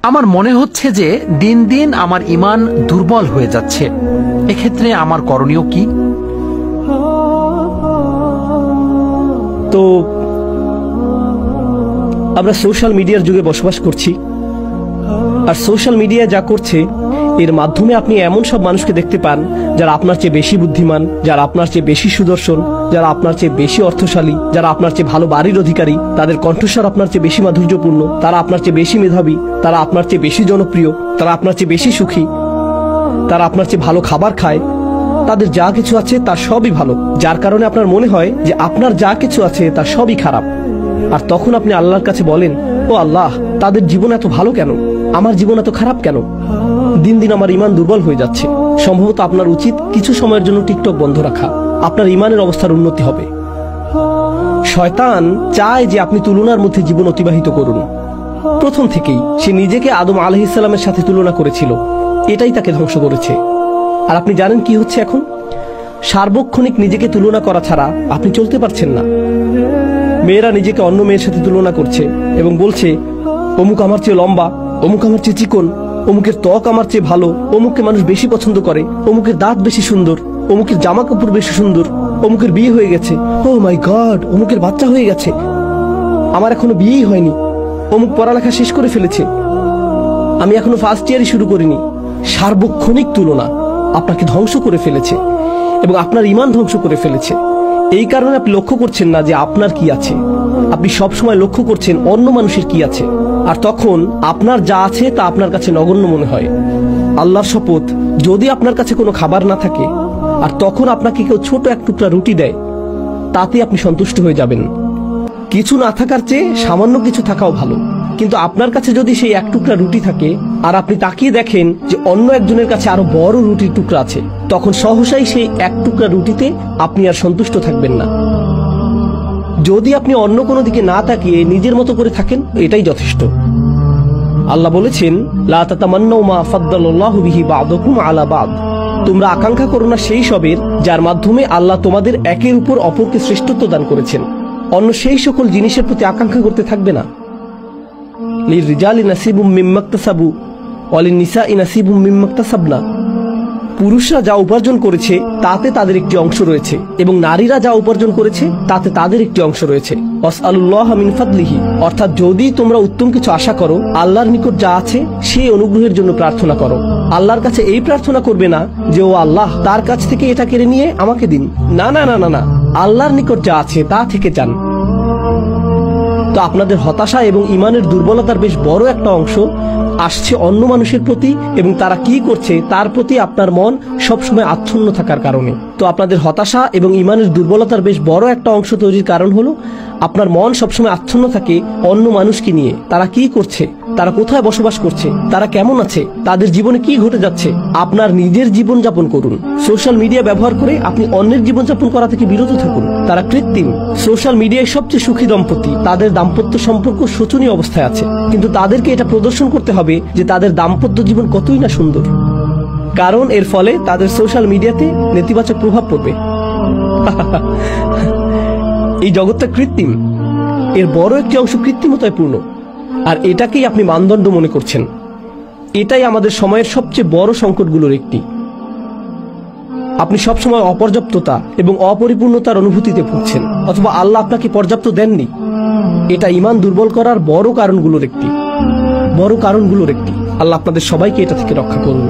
আমার মনে হচ্ছে যে দিন দিন আমার ঈমান দুর্বল হয়ে যাচ্ছে। এক্ষেত্রে আমার করণীয় কি? তো আমরা সোশ্যাল মিডিয়ার যুগে বসবাস করছি, আর সোশ্যাল মিডিয়া যা করছে এর মাধ্যমে আপনি এমন সব মানুষকে দেখতে পান যারা আপনার চেয়ে বেশি বুদ্ধিমান, যারা আপনার চেয়ে বেশি সুদর্শন, যারা আপনার চেয়ে বেশি অর্থশালী, যারা আপনার চেয়ে ভালো বাড়ির অধিকারী, তাদের কণ্ঠস্বর আপনার চেয়ে বেশি মাধুর্যপূর্ণ, তারা আপনার চেয়ে বেশি মেধাবী, তারা আপনার চেয়ে বেশি জনপ্রিয়, তারা আপনার চেয়ে বেশি সুখী, তারা আপনার চেয়ে ভালো খাবার খায়, তাদের যা কিছু আছে তা সবই ভালো, যার কারণে আপনার মনে হয় যে আপনার যা কিছু আছে তা সবই খারাপ। আর তখন আপনি আল্লাহর কাছে বলেন, ও আল্লাহ, তাদের জীবন এত ভালো কেন, আমার জীবন এত খারাপ কেন? দিন দিন আমার ঈমান দুর্বল হয়ে যাচ্ছে। সম্ভবত আপনার উচিত কিছু সময়ের জন্য টিকটক বন্ধ রাখা, আপনার ঈমানের অবস্থার উন্নতি হবে। শয়তান চায় যে আপনি তুলনার মধ্যে জীবন অতিবাহিত করুন। প্রথম থেকেই সে নিজেকে আদম আলাইহিস সালামের সাথে তুলনা করেছিল, এটাই তাকে ধ্বংস করেছে। আর আপনি জানেন কি হচ্ছে এখন? সার্বক্ষণিক নিজেকে তুলনা করা ছাড়া আপনি চলতে পারছেন না। মেয়েরা নিজেকে অন্য মেয়ের সাথে তুলনা করছে এবং বলছে, অমুক আমার চেয়ে লম্বা, অমুক আমার চেয়ে চিকন, অমুকের ত্বক আমার চেয়ে ভালো, অমুককে মানুষ বেশি পছন্দ করে, অমুকের দাঁত বেশি সুন্দর, অমুকের জামা কাপড় বেশি সুন্দর, অমুকের বিয়ে হয়ে গেছে, ও মাই গড, অমুকের বাচ্চা হয়ে গেছে, আমার এখনো বিয়েই হয়নি, অমুক পড়ালেখা শেষ করে ফেলেছে, আমি এখনো ফার্স্ট ইয়ারই শুরু করিনি। সার্বক্ষণিক তুলনা আপনাকে ধ্বংস করে ফেলেছে এবং আপনার ঈমান ধ্বংস করে ফেলেছে। এই কারণে আপনি লক্ষ্য করছেন না যে আপনার কি আছে, আপনি সব সময় লক্ষ্য করছেন অন্য মানুষের কি আছে, আর তখন আপনার যা আছে তা আপনার কাছে নগণ্য মনে হয়। আল্লাহর শপথ, যদি আপনার কাছে কোনো খাবার না থাকে আর তখন আপনাকে কেউ ছোট এক টুকরা রুটি দেয়, তাতে আপনি সন্তুষ্ট হয়ে যাবেন। কিছু না থাকার চেয়ে সামান্য কিছু থাকাও ভালো। কিন্তু আপনার কাছে যদি সেই এক টুকরা রুটি থাকে আর আপনি তাকিয়ে দেখেন যে অন্য একজনের কাছে আরো বড় রুটির টুকরা আছে, তখন সহসাই সেই এক টুকরা রুটিতে আপনি আর সন্তুষ্ট থাকবেন না। যদি আপনি অন্য কোনো দিকে না তাকিয়ে নিজের মতো করে থাকেন, এটাই যথেষ্ট। আল্লাহ বলেছেন, লা তাতামান্নাউ মা ফাদ্দালাল্লাহু বিহি বা'দাকুম আলা বা'দ। তোমরা আকাঙ্ক্ষা করো না সেই সবের যার মাধ্যমে আল্লাহ তোমাদের একের উপর অপরকে শ্রেষ্ঠত্ব দান করেছেন। অন্য সেই সকল জিনিসের প্রতি আকাঙ্ক্ষা করতে থাকবে না। লিররিজালি নাসিবুম মিম্মা ইকতাসাবু ওয়া লিন-নিসাই নাসিবুম মিম্মা ইকতাসাবনা। পুরুষরা যা উপার্জন করেছে তাতে তাদের একটি অংশ রয়েছে এবং নারীরা যা উপার্জন করেছে তাতে তাদের একটি অংশ রয়েছে। ওয়াসআলুল্লাহা মিন ফাদলিহি, অর্থাৎ যদি তোমরা উত্তম কিছু আশা করো, আল্লাহর নিকট যা আছে সেই অনুগ্রহের জন্য প্রার্থনা করো। আল্লাহর কাছে এই প্রার্থনা করবে না যে ও আল্লাহ, তার কাছ থেকে এটা কেড়ে নিয়ে আমাকে দিন। না না না না না, আল্লাহর নিকট যা আছে তা থেকে চান। তো আপনাদের হতাশা এবং ঈমানের দুর্বলতার বেশ বড় একটা অংশ আসছে অন্য মানুষের প্রতি এবং তারা কি করছে তার প্রতি আপনার মন সবসময় আচ্ছন্ন থাকার কারণে। তো আপনাদের হতাশা এবং ঈমানের দুর্বলতার বেশ বড় একটা অংশ তৈরির কারণ হলো আপনার মন সবসময় আচ্ছন্ন থাকে অন্য মানুষকে নিয়ে। তারা কি করছে, তারা কোথায় বসবাস করছে, তারা কেমন আছে, তাদের জীবনে কি ঘটে যাচ্ছে। আপনার নিজের জীবন যাপন করুন। সোশ্যাল মিডিয়া ব্যবহার করে আপনি অন্যের জীবন যাপন করা থেকে বিরত থাকুন। তারা কৃত্রিম। সোশ্যাল মিডিয়ায় সবচেয়ে সুখী দম্পতি, তাদের দাম্পত্য সম্পর্ক শোচনীয় অবস্থায় আছে, কিন্তু তাদেরকে এটা প্রদর্শন করতে হবে যে তাদের দাম্পত্য জীবন কতই না সুন্দর, কারণ এর ফলে তাদের সোশ্যাল মিডিয়াতে নেতিবাচক প্রভাব পড়বে। এই জগৎটা কৃত্রিম, এর বড় একটি অংশ কৃত্রিমতায় পূর্ণ, আর এটাকেই আপনি মানদণ্ড মনে করছেন। এটাই আমাদের সময়ের সবচেয়ে বড় সংকটগুলোর একটি। আপনি সবসময় অপর্যাপ্ততা এবং অপরিপূর্ণতার অনুভূতিতে ভুগছেন, অথবা আল্লাহ আপনাকে পর্যাপ্ত দেননি। এটা ঈমান দুর্বল করার বড় কারণগুলোর একটি। আল্লাহ আপনাদের সবাইকে এটা থেকে রক্ষা করুন।